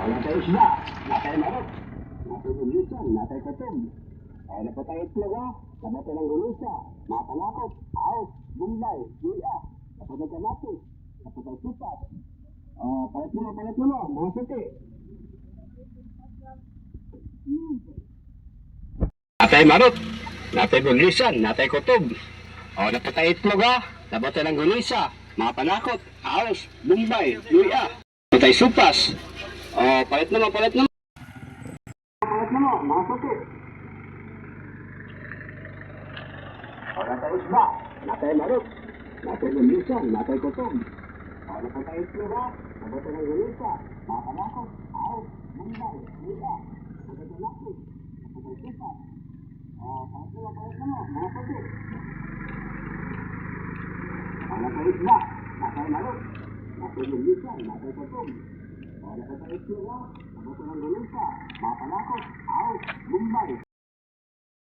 natay isda, natay marot, natay ulisan, natay katog. Napatay itlog ha, napatay ng gulisa, mapanakot, aos, bumbay, luya, napatay kamatis, napatay supat. Palit mo, mga suti. Natay marot, natay bulisan, natay kutog. Napatay itlog ha, napatay ng gulisa, mapanakot, aos, bumbay, luya, napatay supas. Palit mo, mga suti. Natay isda, natay marot, natay bulisan, natay kutog. Napatay itlog ha, napatay ng gulisa, mapanakot, aos, bumbay, luya, napatay kamatis, napatay supas. Palit mo, mga suti. Natay isda, natay marot, natay bulisan, natay kutog. Napatay itlog ha, napatay ng gulisa, mapanakot, aos, bumbay.